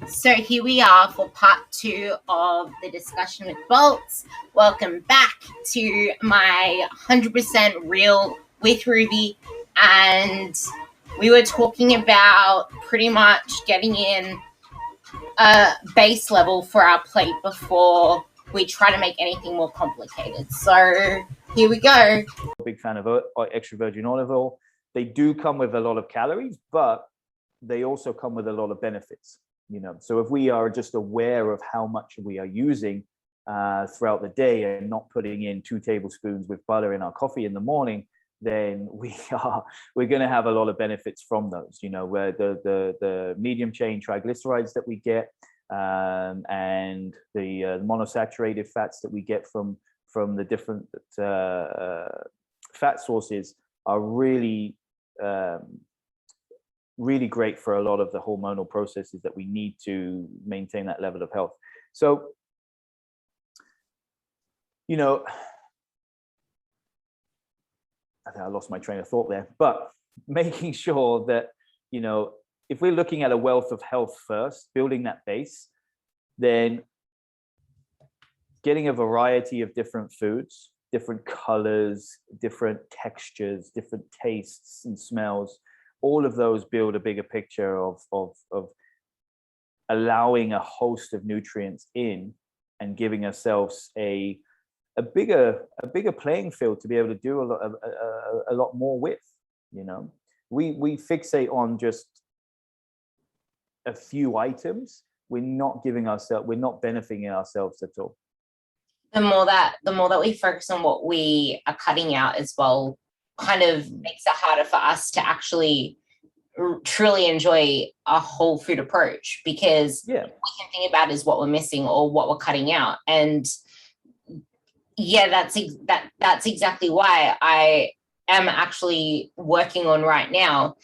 So here we are for part 2 of the discussion with Bolts. Welcome back to my 100% real with Ruby. And we were talking about pretty much getting in a base level for our plate before we try to make anything more complicated. So here we go. Big fan of extra virgin olive oil. They do come with a lot of calories, but they also come with a lot of benefits. So if we are just aware of how much we are using throughout the day and not putting in 2 tablespoons with butter in our coffee in the morning, then we're going to have a lot of benefits from those. Where the medium chain triglycerides that we get and the monosaturated fats that we get from the different fat sources are really really great for a lot of the hormonal processes that we need to maintain that level of health. So, I think I lost my train of thought there, but making sure that, if we're looking at a wealth of health first, building that base, then getting a variety of different foods, different colors, different textures, different tastes and smells, all of those build a bigger picture of allowing a host of nutrients in and giving ourselves a bigger playing field to be able to do a lot more with. We fixate on just a few items. We're not benefiting ourselves at all. The more that we focus on what we are cutting out as well, kind of makes it harder for us to actually truly enjoy a whole food approach, because what we can think about is what we're missing or what we're cutting out. And that's exactly why I am actually working on right now,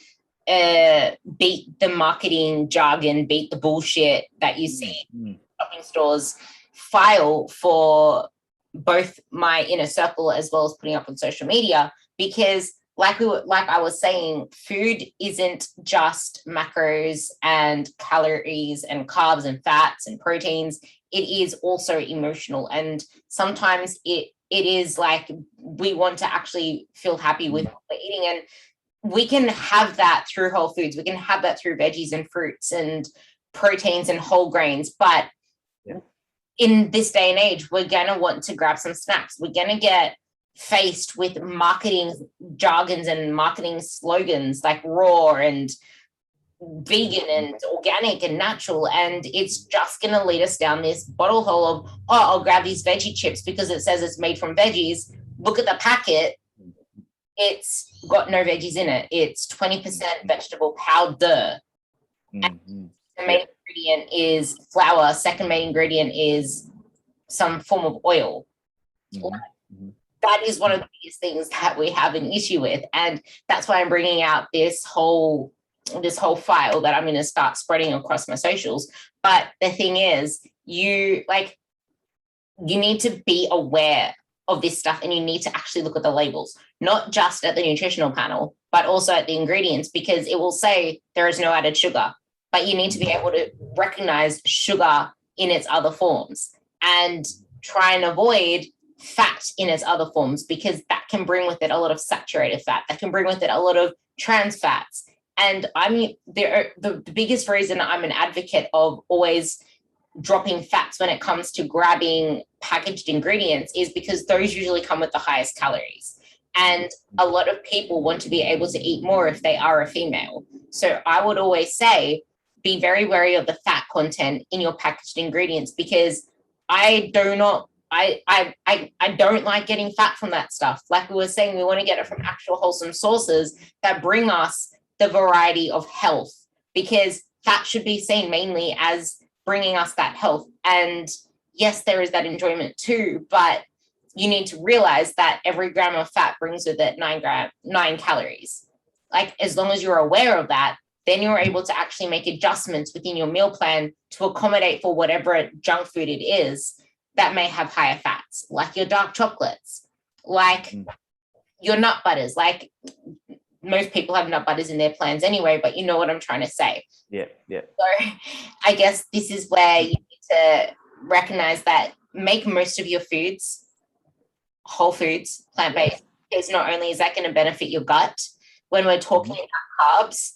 beat the marketing jargon, beat the bullshit that you see in shopping stores, file for both my inner circle as well as putting up on social media, because like I was saying, food isn't just macros and calories and carbs and fats and proteins. It is also emotional, and sometimes it is like we want to actually feel happy with what we're eating, and we can have that through whole foods. We can have that through veggies and fruits and proteins and whole grains, but in this day and age, we're going to want to grab some snacks. We're going to get faced with marketing jargons and marketing slogans like raw and vegan and organic and natural, and it's just going to lead us down this bottle hole of, I'll grab these veggie chips because it says it's made from veggies. Look at the packet. It's got no veggies in it. It's 20% vegetable powder. And the main ingredient is flour. Second main ingredient is some form of oil. That is one of the biggest things that we have an issue with, and that's why I'm bringing out this whole file that I'm going to start spreading across my socials. But the thing is, you need to be aware of this stuff, and you need to actually look at the labels, not just at the nutritional panel, but also at the ingredients, because it will say there is no added sugar, but you need to be able to recognize sugar in its other forms and try and avoid fat in its other forms, because that can bring with it a lot of saturated fat, that can bring with it a lot of trans fats. And the biggest reason I'm an advocate of always dropping fats when it comes to grabbing packaged ingredients is because those usually come with the highest calories. And a lot of people want to be able to eat more if they are a female. So I would always say, be very wary of the fat content in your packaged ingredients, because I don't like getting fat from that stuff. Like we were saying, we want to get it from actual wholesome sources that bring us the variety of health, because fat should be seen mainly as bringing us that health. And yes, there is that enjoyment too, but you need to realize that every gram of fat brings with it 9 calories. Like, as long as you're aware of that, then you're able to actually make adjustments within your meal plan to accommodate for whatever junk food it is that may have higher fats, like your dark chocolates, like your nut butters, like most people have nut butters in their plans anyway, but you know what I'm trying to say. Yeah. So I guess this is where you need to recognize that make most of your foods whole foods, plant-based, because not only is that going to benefit your gut, when we're talking about carbs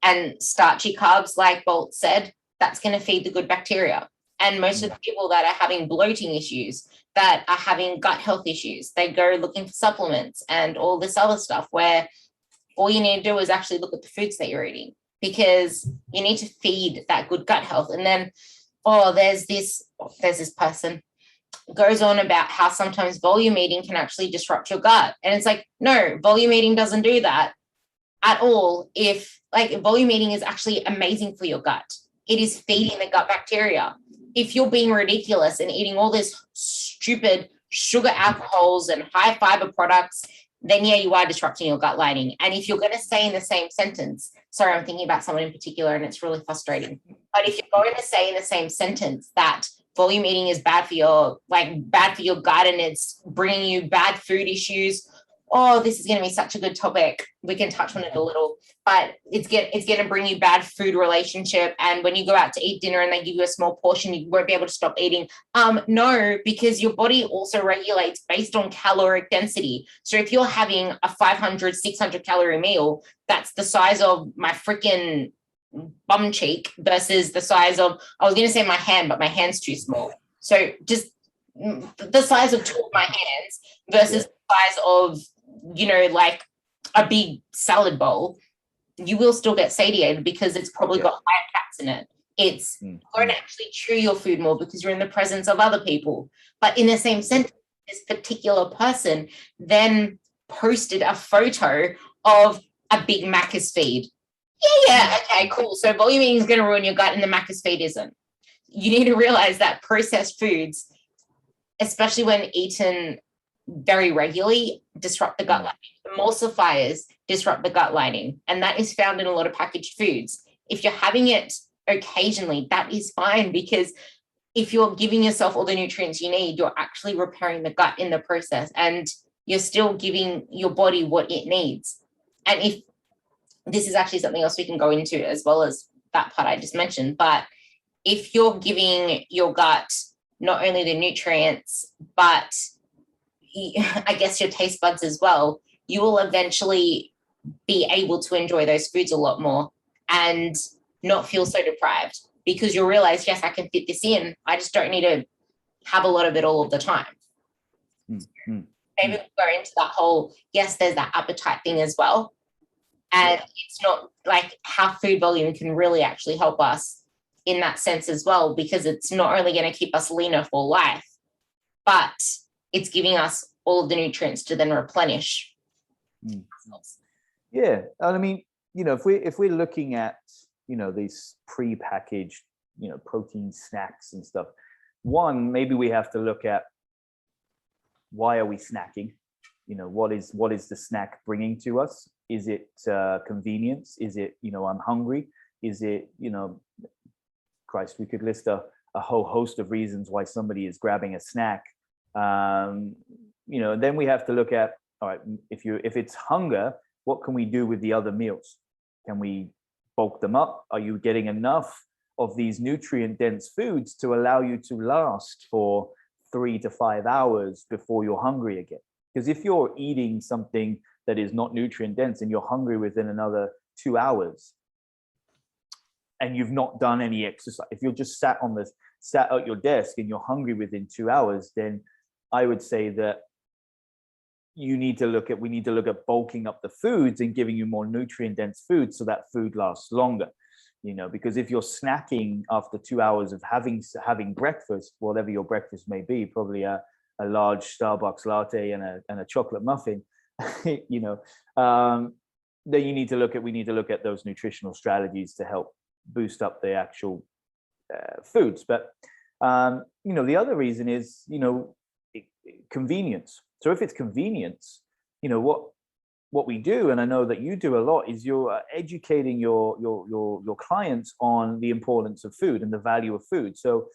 and starchy carbs, like Bolt said, that's going to feed the good bacteria. And most of the people that are having bloating issues, that are having gut health issues, they go looking for supplements and all this other stuff, where all you need to do is actually look at the foods that you're eating, because you need to feed that good gut health. And then, there's this person goes on about how sometimes volume eating can actually disrupt your gut. And it's like, no, volume eating doesn't do that at all. If like volume eating is actually amazing for your gut, it is feeding the gut bacteria. If you're being ridiculous and eating all this stupid sugar alcohols and high fiber products, then yeah, you are disrupting your gut lining. And if you're going to say in the same sentence, sorry, I'm thinking about someone in particular and it's really frustrating. But if you're going to say in the same sentence that volume eating is bad for your gut and it's bringing you bad food issues, this is going to be such a good topic. We can touch on it a little, but it's going to bring you bad food relationship. And when you go out to eat dinner and they give you a small portion, you won't be able to stop eating. No, because your body also regulates based on caloric density. So if you're having a 500, 600 calorie meal, that's the size of my freaking bum cheek versus the size of, I was going to say my hand, but my hand's too small. So just the size of two of my hands versus the size of, like a big salad bowl, you will still get satiated because it's probably got higher fats in it. It's going to actually chew your food more because you're in the presence of other people. But in the same sentence, this particular person then posted a photo of a Big Macca's feed. Yeah, okay, cool. So volume eating is going to ruin your gut and the Macca's feed isn't. You need to realize that processed foods, especially when eaten very regularly, disrupt the gut lining. Emulsifiers disrupt the gut lining, and that is found in a lot of packaged foods. If you're having it occasionally, that is fine, because if you're giving yourself all the nutrients you need, you're actually repairing the gut in the process, and you're still giving your body what it needs. And if this is actually something else we can go into as well as that part I just mentioned, but if you're giving your gut not only the nutrients, but I guess your taste buds as well, you will eventually be able to enjoy those foods a lot more and not feel so deprived, because you'll realize, yes, I can fit this in. I just don't need to have a lot of it all of the time. Maybe we'll go into that whole, yes, there's that appetite thing as well. And it's not like how food volume can really actually help us in that sense as well, because it's not only going to keep us leaner for life, but it's giving us all of the nutrients to then replenish. Yeah. And I mean, if we're looking at, these pre-packaged, protein snacks and stuff, one, maybe we have to look at, why are we snacking? What is the snack bringing to us? Is it convenience? Is it, I'm hungry? Is it, Christ, we could list a whole host of reasons why somebody is grabbing a snack. Then we have to look at, all right, if it's hunger, what can we do with the other meals? Can we bulk them up? Are you getting enough of these nutrient dense foods to allow you to last for 3 to 5 hours before you're hungry again? Because if you're eating something that is not nutrient dense and you're hungry within another 2 hours, and you've not done any exercise, if you're just sat at your desk and you're hungry within 2 hours, then I would say that we need to look at bulking up the foods and giving you more nutrient dense food so that food lasts longer. Because if you're snacking after 2 hours of having breakfast, whatever your breakfast may be, probably a large Starbucks latte and a chocolate muffin, then we need to look at those nutritional strategies to help boost up the actual foods. But the other reason is convenience. So if it's convenience, what we do, and I know that you do a lot, is you're educating your clients on the importance of food and the value of food. So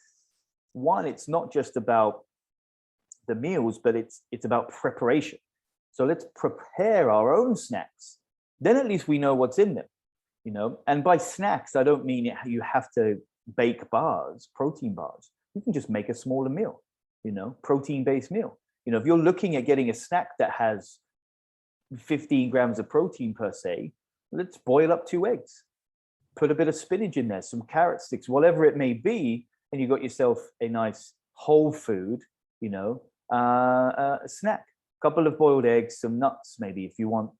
one, it's not just about the meals, but it's about preparation. So let's prepare our own snacks then at least we know what's in them, And by snacks, I don't mean you have to bake bars, protein bars. You can just make a smaller meal, protein-based meal. If you're looking at getting a snack that has 15 grams of protein per se, let's boil up 2 eggs, put a bit of spinach in there, some carrot sticks, whatever it may be, and you got yourself a nice whole food, snack. A couple of boiled eggs, some nuts, maybe if you want,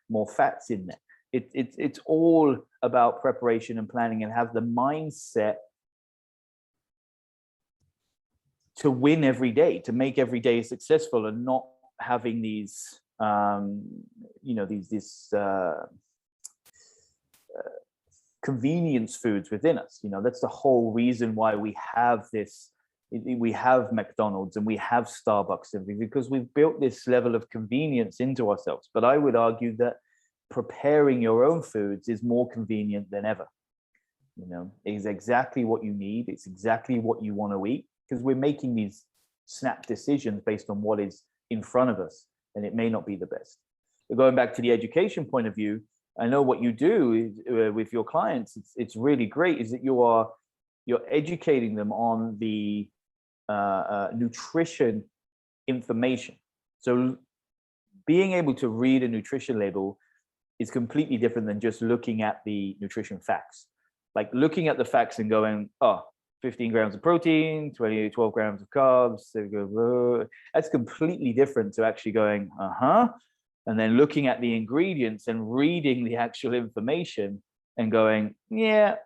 more fats in there. It's all about preparation and planning, and have the mindset to win every day, to make every day successful, and not having these, convenience foods within us. That's the whole reason why we have this. We have McDonald's and we have Starbucks, because we've built this level of convenience into ourselves. But I would argue that preparing your own foods is more convenient than ever. It is exactly what you need. It's exactly what you want to eat, because we're making these snap decisions based on what is in front of us, and it may not be the best. But going back to the education point of view, I know what you do with your clients. It's really great, is that you're educating them on the nutrition information. So being able to read a nutrition label is completely different than just looking at the nutrition facts. Like looking at the facts and going, 15 grams of protein, 12 grams of carbs. That's completely different to actually going, and then looking at the ingredients and reading the actual information and going, no,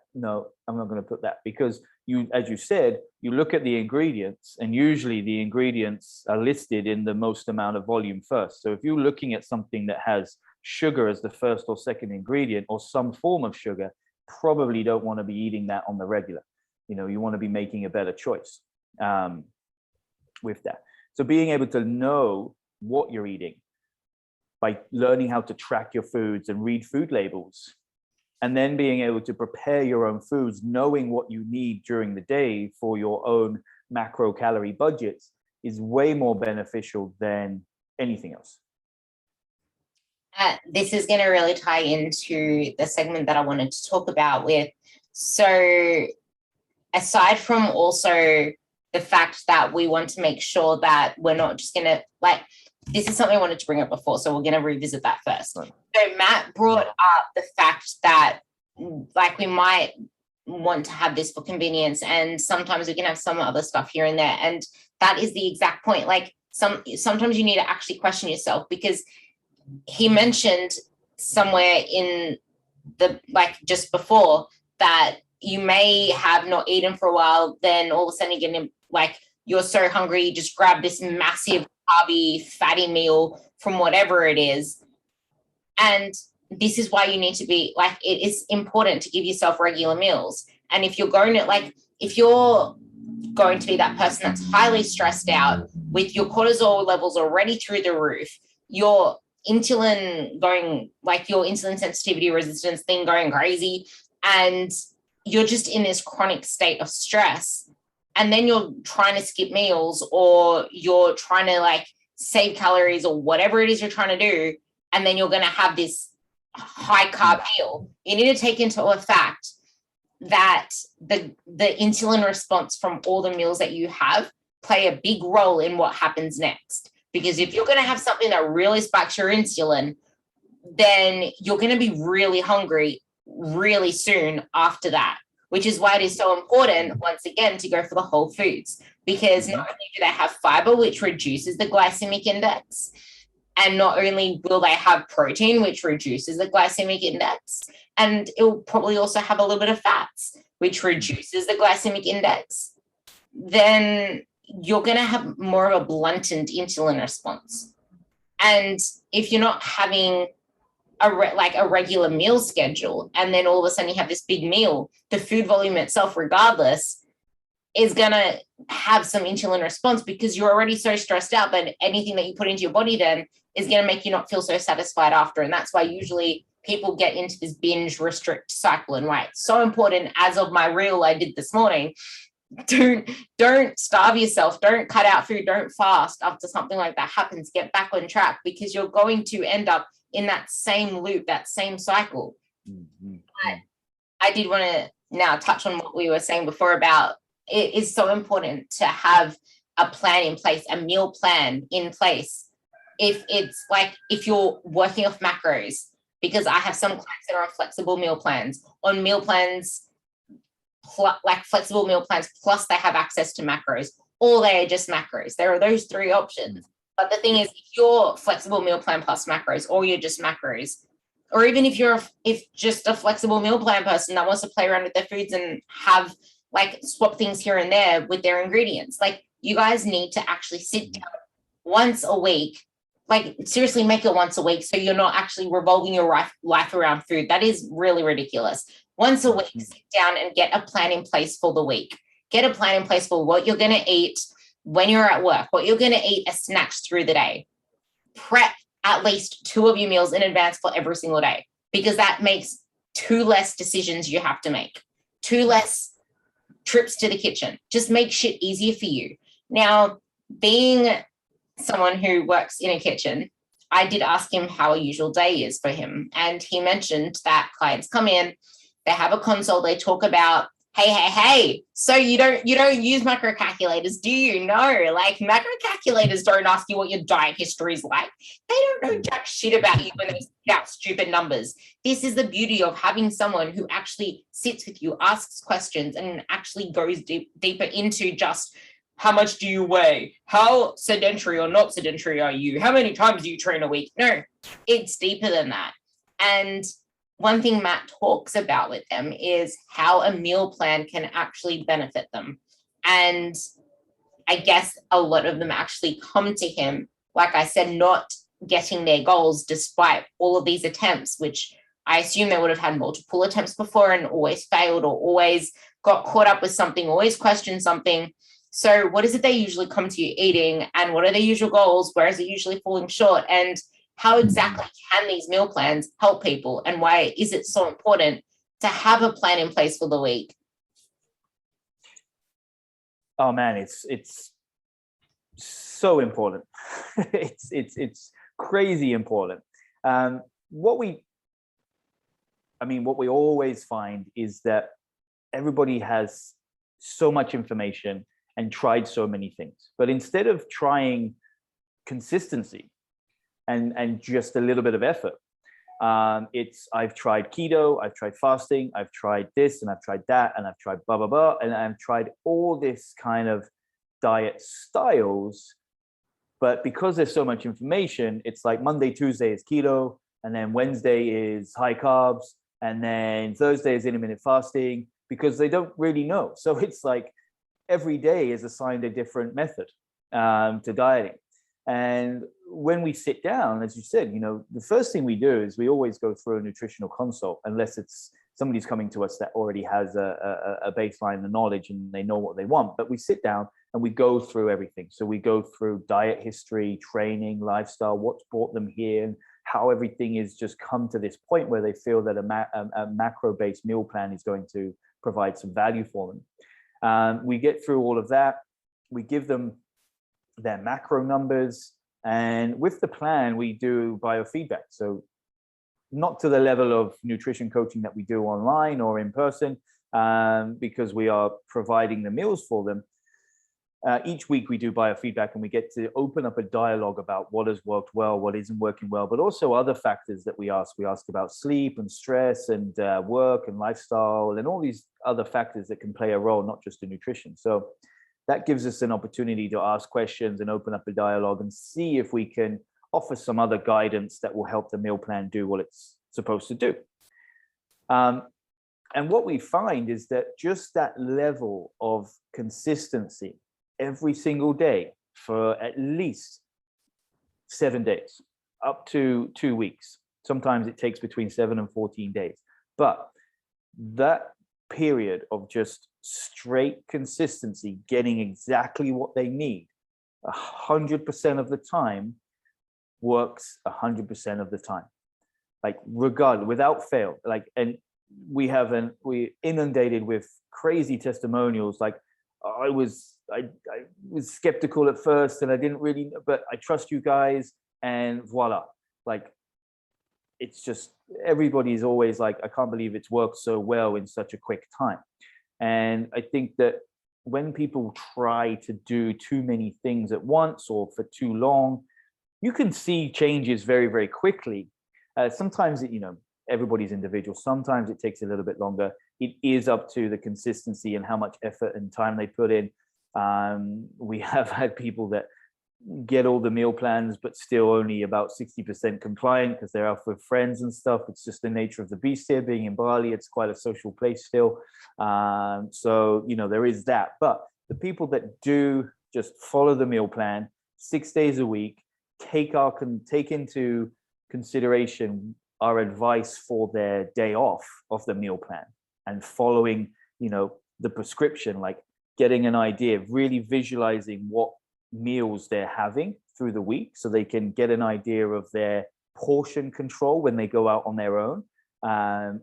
I'm not going to put that, because you, as you said, you look at the ingredients, and usually the ingredients are listed in the most amount of volume first. So if you're looking at something that has sugar as the first or second ingredient, or some form of sugar, probably don't want to be eating that on the regular. You want to be making a better choice with that. So being able to know what you're eating by learning how to track your foods and read food labels, and then being able to prepare your own foods, knowing what you need during the day for your own macro calorie budgets, is way more beneficial than anything else. This is going to really tie into the segment that I wanted to talk about with. So aside from also the fact that we want to make sure that we're not just going to, this is something I wanted to bring up before, so we're going to revisit that first. Right. So Matt brought up the fact that we might want to have this for convenience, and sometimes we can have some other stuff here and there. And that is the exact point. Sometimes you need to actually question yourself, because he mentioned somewhere in the, just before, that you may have not eaten for a while, then all of a sudden you're getting, you're so hungry, you just grab this massive carby, fatty meal from whatever it is. And this is why you need to be, it is important to give yourself regular meals. And if you're going to, if you're going to be that person that's highly stressed out, with your cortisol levels already through the roof, your insulin going, your insulin sensitivity resistance thing going crazy, and you're just in this chronic state of stress, and then you're trying to skip meals, or you're trying to save calories, or whatever it is you're trying to do, and then you're going to have this high carb meal. You need to take into effect that the insulin response from all the meals that you have play a big role in what happens next. Because if you're going to have something that really spikes your insulin, then you're going to be really hungry really soon after that, which is why it is so important, once again, to go for the whole foods, because not only do they have fiber, which reduces the glycemic index, and not only will they have protein, which reduces the glycemic index, and it will probably also have a little bit of fats, which reduces the glycemic index, then you're going to have more of a blunted insulin response. And if you're not having a regular meal schedule, and then all of a sudden you have this big meal, the food volume itself, regardless, is going to have some insulin response, because you're already so stressed out that anything that you put into your body then is going to make you not feel so satisfied after. And that's why usually people get into this binge restrict cycle. And why it's so important, as of my reel I did this morning, don't starve yourself, don't cut out food, don't fast after something like that happens. Get back on track, because you're going to end up in that same loop, that same cycle. Mm-hmm. But I did want to now touch on what we were saying before about it is so important to have a plan in place, a meal plan in place. If it's like, if you're working off macros, because I have some clients that are on flexible meal plans, like flexible meal plans, plus they have access to macros, or they are just macros. There are those three options. But the thing is, if you're flexible meal plan plus macros, or you're just macros, or even if just a flexible meal plan person that wants to play around with their foods and have like swap things here and there with their ingredients, like you guys need to actually sit down once a week, like seriously make it once a week, so you're not actually revolving your life around food. That is really ridiculous. Once a week, sit down and get a plan in place for the week. Get a plan in place for what you're going to eat when you're at work, what you're going to eat as snacks through the day. Prep at least 2 of your meals in advance for every single day, because that makes 2 less decisions you have to make, 2 less trips to the kitchen. Just make shit easier for you. Now, being someone who works in a kitchen, I did ask him how a usual day is for him. And he mentioned that clients come in, they have a console, they talk about, hey, so you don't use macro calculators, do you? No, like macro calculators don't ask you what your diet history is like. They don't know jack shit about you when they spit out stupid numbers. This is the beauty of having someone who actually sits with you, asks questions, and actually goes deeper into just, how much do you weigh? How sedentary or not sedentary are you? How many times do you train a week? No, it's deeper than that. And one thing Matt talks about with them is how a meal plan can actually benefit them. And I guess a lot of them actually come to him, like I said, not getting their goals despite all of these attempts, which I assume they would have had multiple attempts before and always failed, or always got caught up with something, always questioned something. So what is it they usually come to you eating, and what are their usual goals? Where is it usually falling short? And how exactly can these meal plans help people? And why is it so important to have a plan in place for the week? Oh man, it's so important. it's crazy important. What we always find is that everybody has so much information and tried so many things, but instead of trying consistency and just a little bit of effort, I've tried keto, I've tried fasting, I've tried this, and I've tried that, and I've tried blah blah blah, and I've tried all this kind of diet styles. But because there's so much information, it's like Monday, Tuesday is keto, and then Wednesday is high carbs, and then Thursday is intermittent fasting, because they don't really know. So it's like every day is assigned a different method to dieting. And when we sit down, as you said, the first thing we do is we always go through a nutritional consult, unless it's somebody's coming to us that already has a baseline of knowledge and they know what they want. But we sit down and we go through everything. So we go through diet history, training, lifestyle, what's brought them here, and how everything is just come to this point where they feel that a macro-based meal plan is going to provide some value for them. We get through all of that. We give them their macro numbers, and with the plan we do biofeedback. So not to the level of nutrition coaching that we do online or in person, because we are providing the meals for them. Each week we do biofeedback, and we get to open up a dialogue about what has worked well, what isn't working well, but also other factors that we ask. We ask about sleep and stress and work and lifestyle and all these other factors that can play a role, not just in nutrition. So that gives us an opportunity to ask questions and open up a dialogue and see if we can offer some other guidance that will help the meal plan do what it's supposed to do. And what we find is that just that level of consistency every single day for at least 7 days, up to 2 weeks. Sometimes it takes between 7 and 14 days. But that period of just straight consistency, getting exactly what they need 100% of the time, works 100% of the time, like regardless, without fail. Like, and we're inundated with crazy testimonials. Like, I was skeptical at first and I didn't really, but I trust you guys, and voila. Like, it's just, everybody's always like, I can't believe it's worked so well in such a quick time. And I think that when people try to do too many things at once or for too long, you can see changes very, very quickly. Sometimes, everybody's individual. Sometimes it takes a little bit longer. It is up to the consistency and how much effort and time they put in. We have had people that get all the meal plans, but still only about 60% compliant because they're out with friends and stuff. It's just the nature of the beast here. Being in Bali, it's quite a social place still. So, there is that. But the people that do just follow the meal plan 6 days a week, take into consideration our advice for their day off of the meal plan and following, the prescription, like getting an idea, really visualizing what meals they're having through the week so they can get an idea of their portion control when they go out on their own.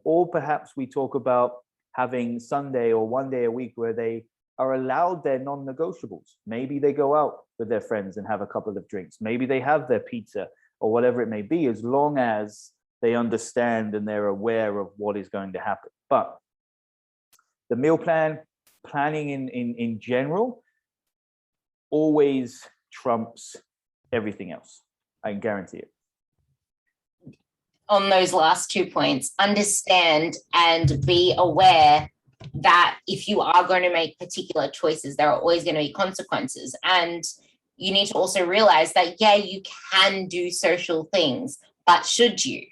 Or perhaps we talk about having Sunday or one day a week where they are allowed their non-negotiables. Maybe they go out with their friends and have a couple of drinks. Maybe they have their pizza or whatever it may be, as long as they understand and they're aware of what is going to happen. But the meal planning in general always trumps everything else. I can guarantee it. On those last 2 points, understand and be aware that if you are going to make particular choices, there are always going to be consequences. And you need to also realize that, yeah, you can do social things, but should you?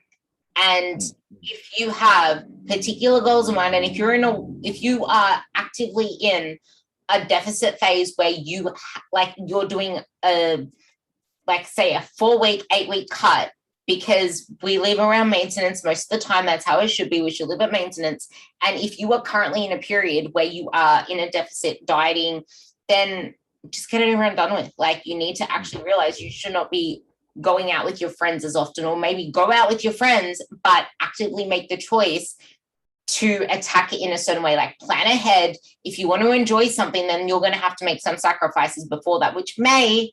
And if you have particular goals in mind, and if you are actively in a deficit phase where you're doing say a 4-week, 8-week cut, because we live around maintenance most of the time. That's how it should be. We should live at maintenance. And if you are currently in a period where you are in a deficit dieting, then just get it over and done with. Like, you need to actually realize you should not be going out with your friends as often, or maybe go out with your friends, but actively make the choice to attack it in a certain way. Like, plan ahead. If you want to enjoy something, then you're going to have to make some sacrifices before that, which may,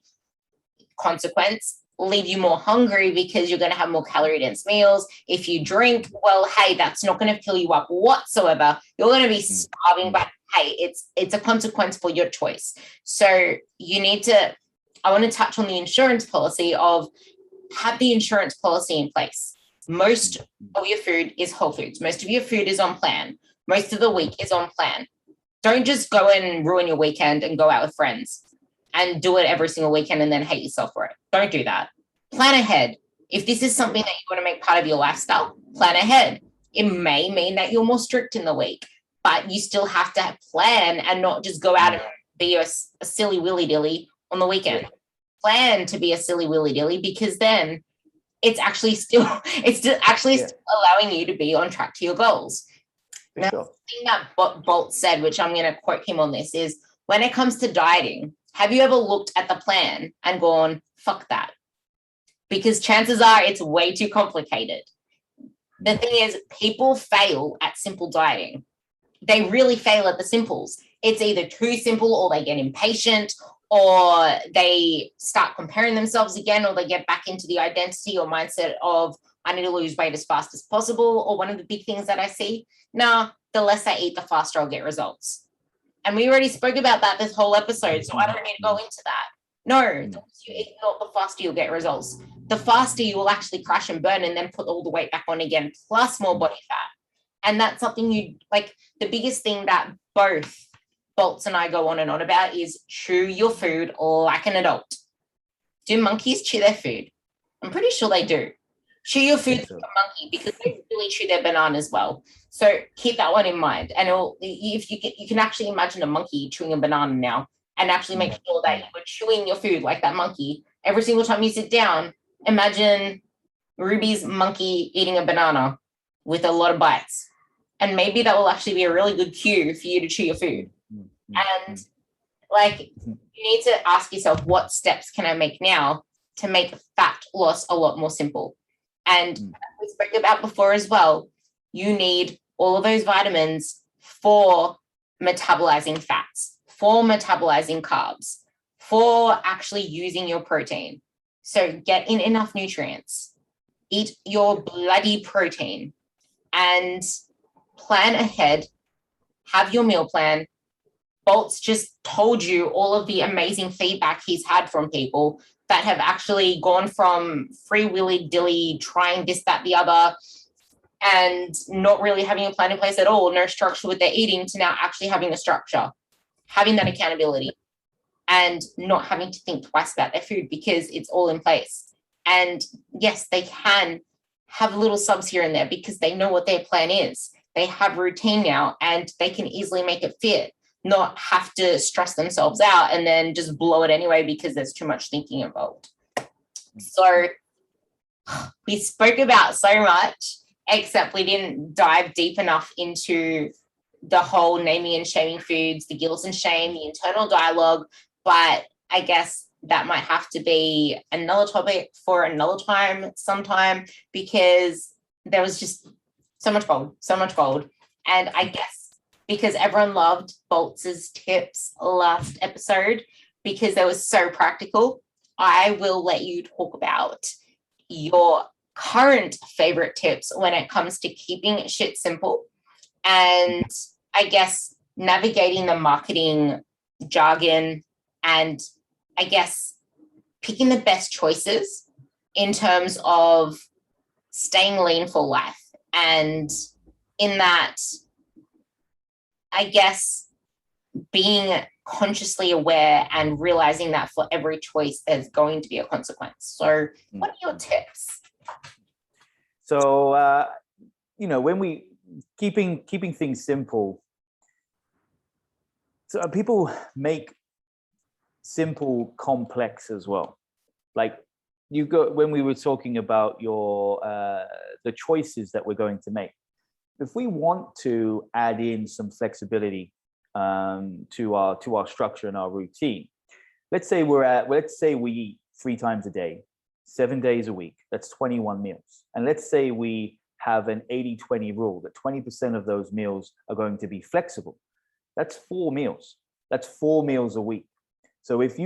consequence, leave you more hungry because you're going to have more calorie dense meals. If you drink, well, hey, that's not going to fill you up whatsoever. You're going to be starving, but hey, it's a consequence for your choice. So you need to, I want to touch on the insurance policy of, have the insurance policy in place. Most of your food is whole foods. Most of your food is on plan. Most of the week is on plan. Don't just go and ruin your weekend and go out with friends and do it every single weekend and then hate yourself for it. Don't do that. Plan ahead. If this is something that you want to make part of your lifestyle, plan ahead. It may mean that you're more strict in the week, but you still have to plan and not just go out and be a silly willy-dilly on the weekend. Plan to be a silly willy-dilly, because then it's actually still allowing you to be on track to your goals. Now, the thing that Bolt said, which I'm going to quote him on this, is, when it comes to dieting, have you ever looked at the plan and gone, fuck that? Because chances are it's way too complicated. The thing is, people fail at simple dieting. They really fail at the simples. It's either too simple, or they get impatient, or they start comparing themselves again, or they get back into the identity or mindset of, I need to lose weight as fast as possible. Or one of the big things that I see, the less I eat, the faster I'll get results. And we already spoke about that this whole episode, so I don't need to go into that. No, the less you eat, not the faster you'll get results. The faster you will actually crash and burn and then put all the weight back on again, plus more body fat. And that's something the biggest thing that both Bolts and I go on and on about is chew your food like an adult. Do monkeys chew their food? I'm pretty sure they do. Chew your food like a monkey, because they really chew their banana as well. So keep that one in mind. And if you can actually imagine a monkey chewing a banana now, and actually make sure that you're chewing your food like that monkey every single time you sit down. Imagine Ruby's monkey eating a banana with a lot of bites. And maybe that will actually be a really good cue for you to chew your food. And you need to ask yourself, what steps can I make now to make fat loss a lot more simple? And we spoke about before as well, you need all of those vitamins for metabolizing fats, for metabolizing carbs, for actually using your protein. So get in enough nutrients. eat your bloody protein and plan ahead, have your meal plan. Bolt's just told you all of the amazing feedback he's had from people that have actually gone from free willy dilly, trying this, that, the other, and not really having a plan in place at all, no structure with their eating, to now actually having a structure, having that accountability, and not having to think twice about their food because it's all in place. And yes, they can have little subs here and there because they know what their plan is. They have routine now and they can easily make it fit, not have to stress themselves out and then just blow it anyway because there's too much thinking involved. So we spoke about so much, except we didn't dive deep enough into the whole naming and shaming foods, the guilt and shame, the internal dialogue. But I guess that might have to be another topic for another time sometime, because there was just so much gold. And I guess because everyone loved Boltz's tips last episode because they were so practical, I will let you talk about your current favorite tips when it comes to keeping shit simple and I guess navigating the marketing jargon and I guess picking the best choices in terms of staying lean for life. And in that, I guess being consciously aware and realizing that for every choice, there's going to be a consequence. So what are your tips? So, when we keeping things simple, so people make simple complex as well. Like when we were talking about the choices that we're going to make. If we want to add in some flexibility to our structure and our routine, let's say we eat 3 times a day, 7 days a week. That's 21 meals. And let's say we have an 80-20 rule that 20% of those meals are going to be flexible. That's 4 meals. That's 4 meals a week. So if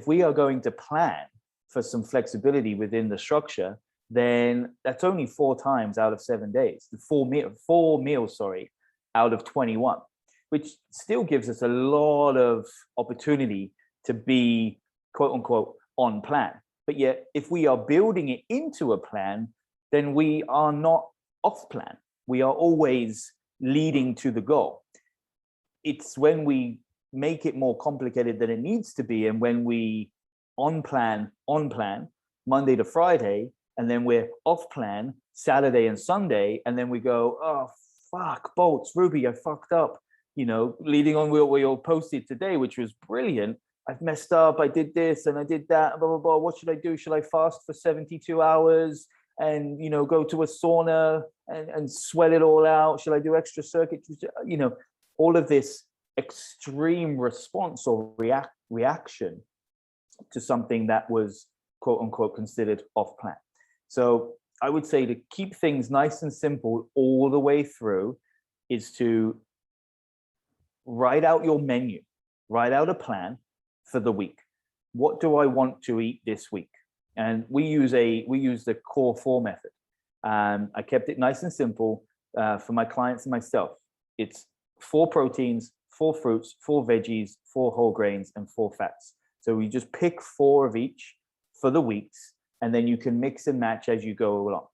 we are going to plan for some flexibility within the structure, then that's only 4 times out of 7 days. 4 meals, out of 21, which still gives us a lot of opportunity to be quote unquote on plan. But yet, if we are building it into a plan, then we are not off plan. We are always leading to the goal. It's when we make it more complicated than it needs to be, and when we on plan, Monday to Friday, and then we're off plan Saturday and Sunday, and then we go, oh, fuck, Bolts, Ruby, I fucked up. Leading on what we all posted today, which was brilliant. I've messed up, I did this and I did that, blah, blah, blah. What should I do? Should I fast for 72 hours and, go to a sauna and sweat it all out? Should I do extra circuits? All of this extreme response or reaction to something that was quote unquote considered off plan. So I would say to keep things nice and simple all the way through is to write out your menu, write out a plan for the week. What do I want to eat this week? And we use the core 4 method. I kept it nice and simple for my clients and myself. It's 4 proteins, 4 fruits, 4 veggies, 4 whole grains, and 4 fats. So we just pick 4 of each for the weeks, and then you can mix and match as you go along.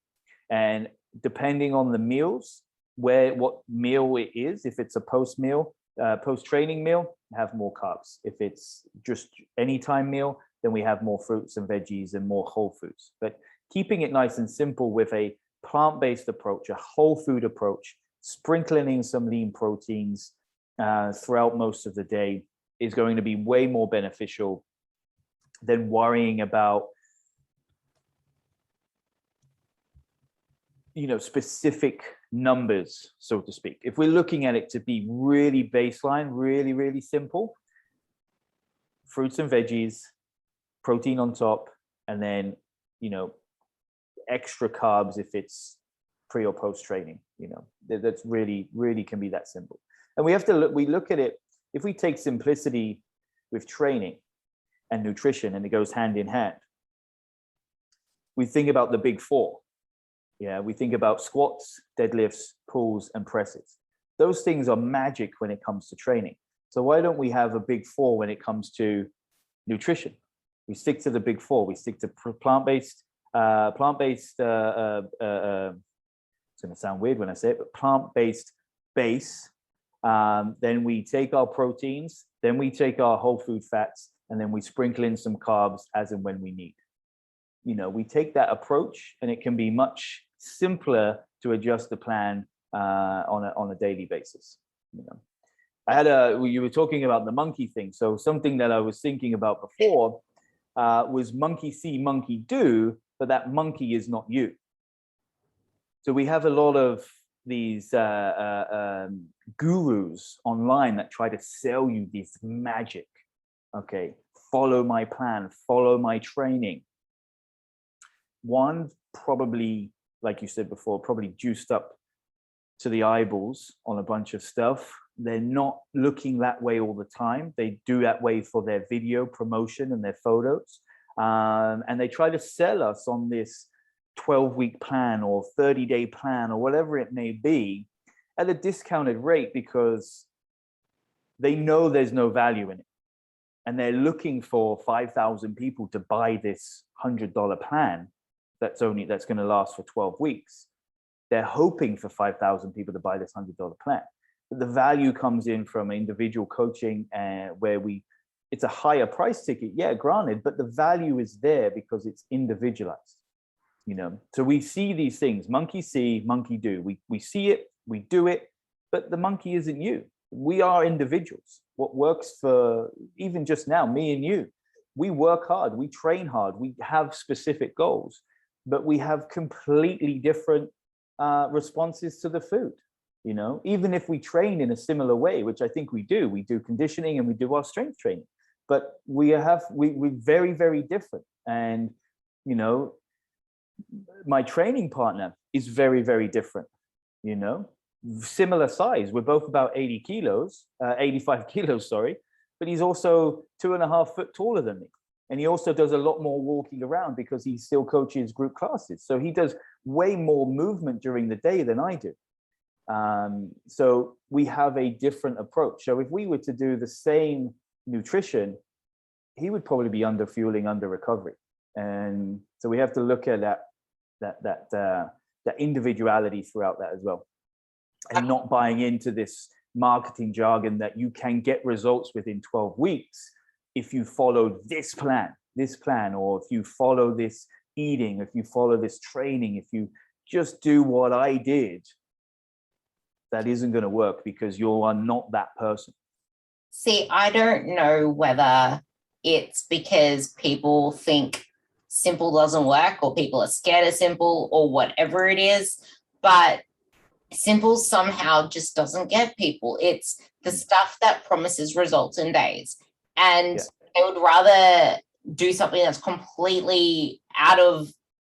And depending on the meals, what meal it is, if it's a post-training meal, have more carbs. If it's just anytime meal, then we have more fruits and veggies and more whole foods. But keeping it nice and simple with a plant-based approach, a whole food approach, sprinkling in some lean proteins throughout most of the day is going to be way more beneficial than worrying about specific numbers, so to speak. If we're looking at it to be really baseline, really, really simple, fruits and veggies, protein on top, and then, extra carbs if it's pre or post training, that's really, really can be that simple. And we look at it, if we take simplicity with training and nutrition, and it goes hand in hand, we think about the big 4. Yeah, we think about squats, deadlifts, pulls, and presses. Those things are magic when it comes to training. So why don't we have a big four when it comes to nutrition? We stick to the big four. We stick to plant-based. It's going to sound weird when I say it, but plant-based base. Then we take our proteins. Then we take our whole food fats, and then we sprinkle in some carbs as and when we need. We take that approach, and it can be much simpler to adjust the plan on a daily basis. You were talking about the monkey thing. So something that I was thinking about before was monkey see, monkey do, but that monkey is not you. So we have a lot of these gurus online that try to sell you this magic. Okay, follow my plan, follow my training. One, probably, like you said before, probably juiced up to the eyeballs on a bunch of stuff. They're not looking that way all the time. They do that way for their video promotion and their photos. And they try to sell us on this 12-week plan or 30-day plan or whatever it may be at a discounted rate because they know there's no value in it. And they're looking for 5,000 people to buy this $100 plan that's going to last for 12 weeks. They're hoping for 5,000 people to buy this $100 plan. But the value comes in from individual coaching where it's a higher price ticket, yeah, granted, but the value is there because it's individualized. So we see these things, monkey see, monkey do. We see it, we do it, but the monkey isn't you. We are individuals. What works for even just now, me and you, we work hard, we train hard, we have specific goals, but we have completely different responses to the food. Even if we train in a similar way, which I think we do conditioning and we do our strength training, but we're very, very different. And, my training partner is very, very different, similar size. We're both about 85 kilos, sorry, but he's also 2.5 foot taller than me. And he also does a lot more walking around because he still coaches group classes. So he does way more movement during the day than I do. So we have a different approach. So if we were to do the same nutrition, he would probably be under fueling, under recovery. And so we have to look at that individuality throughout that as well, and not buying into this marketing jargon that you can get results within 12 weeks if you follow this plan, or if you follow this eating, if you follow this training, if you just do what I did. That isn't going to work because you are not that person. See, I don't know whether it's because people think simple doesn't work or people are scared of simple or whatever it is, but simple somehow just doesn't get people. It's the stuff that promises results in days. And they would rather do something that's completely out of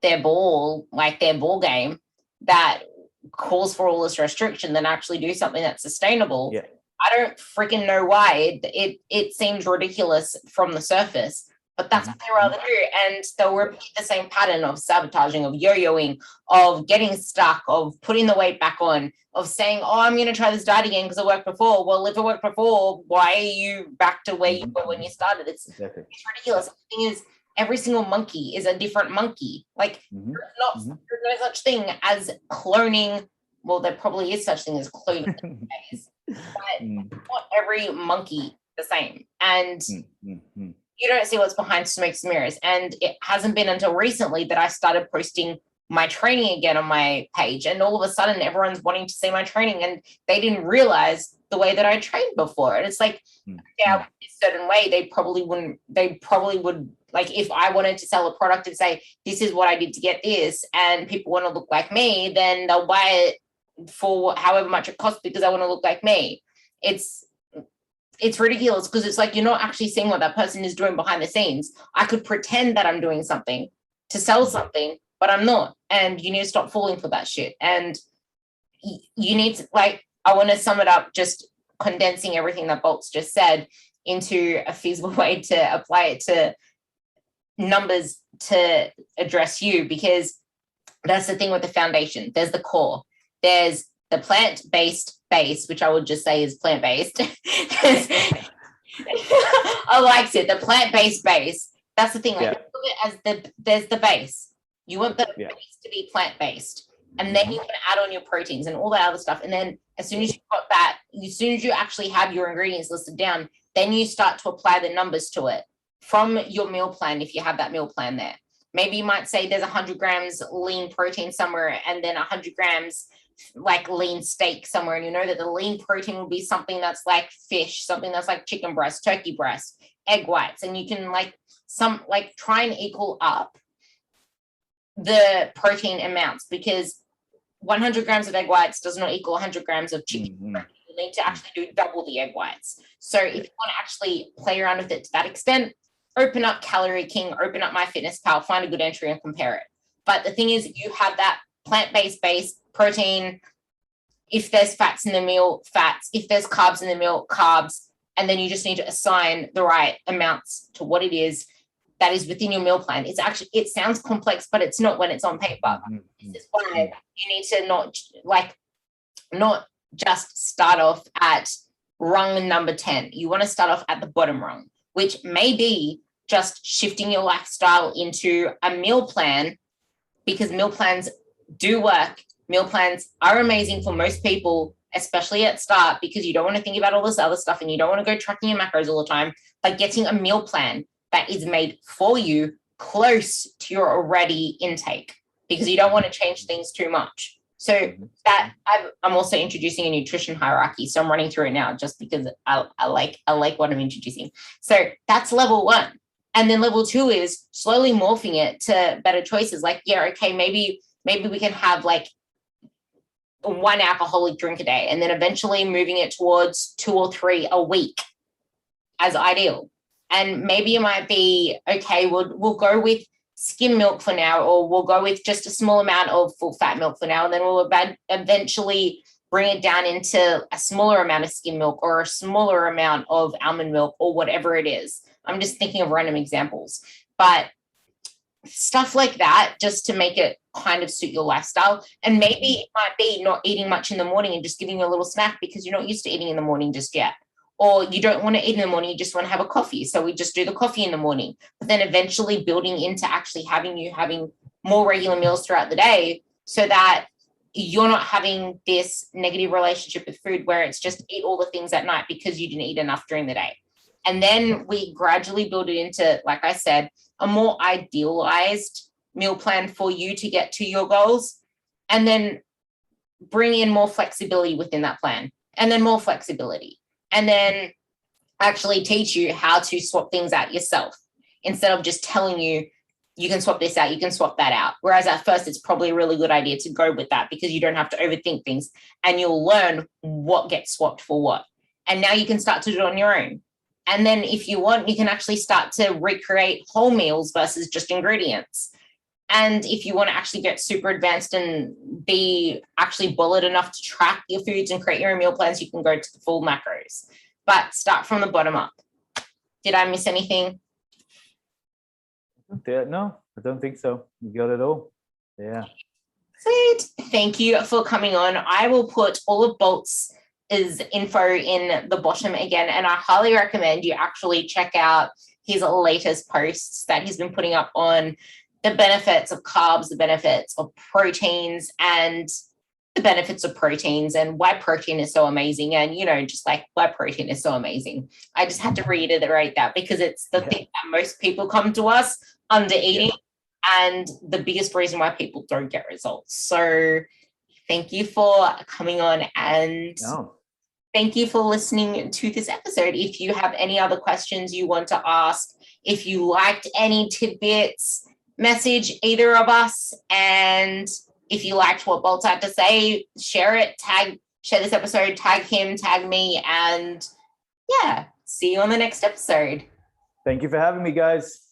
their ball, like their ball game, that calls for all this restriction than actually do something that's sustainable. Yeah. I don't freaking know why. It seems ridiculous from the surface, but that's what they rather do. And they'll repeat the same pattern of sabotaging, of yo-yoing, of getting stuck, of putting the weight back on, of saying, oh, I'm going to try this diet again because it worked before. Well, if it worked before, why are you back to where you were when you started? It's ridiculous. The thing is, every single monkey is a different there's no such thing as cloning. Well, there probably is such thing as cloning these days, but not every monkey the same. And you don't see what's behind smoke and mirrors. And it hasn't been until recently that I started posting my training again on my page. And all of a sudden, everyone's wanting to see my training, and they didn't realize the way that I trained before. And it's like, a certain way, they probably would, like, if I wanted to sell a product and say, this is what I did to get this, and people want to look like me, then they'll buy it for however much it costs because I want to look like me. It's ridiculous because it's like, you're not actually seeing what that person is doing behind the scenes. I could pretend that I'm doing something to sell something, but I'm not. And you need to stop falling for that shit. And you need to, like, I want to sum it up, just condensing everything that Bolt's just said into a feasible way to apply it to numbers to address you, because That's the thing with the foundation. There's the core. There's the plant-based base, which I would just say is plant-based. I liked it. The plant-based base. That's the thing. Like, look at it as there's the base. You want the base to be plant-based, and then you want to add on your proteins and all that other stuff. And then as soon as you've got that, as soon as you actually have your ingredients listed down, then you start to apply the numbers to it from your meal plan. If you have that meal plan there, maybe you might say there's 100 grams lean protein somewhere, and then 100 grams like lean steak somewhere, and you know that the lean protein will be something that's like fish, something that's like chicken breast, turkey breast, egg whites, and you can try and equal up the protein amounts, because 100 grams of egg whites does not equal 100 grams of chicken. You need to actually do double the egg whites. So if you want to actually play around with it to that extent, open up Calorie King, open up MyFitnessPal, find a good entry and compare it. But the thing is, you have that plant-based base, protein, if there's fats in the meal, fats, if there's carbs in the meal, carbs, and then you just need to assign the right amounts to what it is that is within your meal plan. It sounds complex, but it's not when it's on paper. This is why you need to not just start off at rung number 10. You want to start off at the bottom rung, which may be just shifting your lifestyle into a meal plan, because meal plans do work. Meal plans are amazing for most people, especially at start, because you don't want to think about all this other stuff and you don't want to go tracking your macros all the time. But getting a meal plan that is made for you close to your already intake, because you don't want to change things too much. So that I'm also introducing a nutrition hierarchy. So I'm running through it now just because I like what I'm introducing. So that's level 1. And then level 2 is slowly morphing it to better choices. Like, maybe we can have like 1 alcoholic drink a day, and then eventually moving it towards 2 or 3 a week as ideal. And maybe it might be, okay, we'll go with skim milk for now, or we'll go with just a small amount of full fat milk for now, and then we'll eventually bring it down into a smaller amount of skim milk or a smaller amount of almond milk or whatever it is. I'm just thinking of random examples, but stuff like that, just to make it kind of suit your lifestyle. And maybe it might be not eating much in the morning and just giving you a little snack because you're not used to eating in the morning just yet. Or you don't want to eat in the morning, you just want to have a coffee. So we just do the coffee in the morning, but then eventually building into actually having more regular meals throughout the day, so that you're not having this negative relationship with food where it's just eat all the things at night because you didn't eat enough during the day. And then we gradually build it into, like I said, a more idealized meal plan for you to get to your goals, and then bring in more flexibility within that plan, and then more flexibility. And then actually teach you how to swap things out yourself, instead of just telling you, you can swap this out, you can swap that out. Whereas at first, it's probably a really good idea to go with that, because you don't have to overthink things, and you'll learn what gets swapped for what. And now you can start to do it on your own. And then if you want, you can actually start to recreate whole meals versus just ingredients. And if you want to actually get super advanced and be actually bullet enough to track your foods and create your own meal plans, you can go to the full macros. But start from the bottom up. Did I miss anything? No, I don't think so. You got it all. Yeah. Sweet. Thank you for coming on. I will put all of Bolt's info in the bottom again, and I highly recommend you actually check out his latest posts that he's been putting up on the benefits of carbs, the benefits of proteins, and the benefits of proteins, and why protein is so amazing, and just like why protein is so amazing. I just had to reiterate that, because it's the thing that most people come to us under eating, and the biggest reason why people don't get results. So thank you for coming on, and thank you for listening to this episode. If you have any other questions you want to ask, if you liked any tidbits, message either of us. And if you liked what Bolt had to say, share it, share this episode, tag him, tag me, and see you on the next episode. Thank you for having me, guys.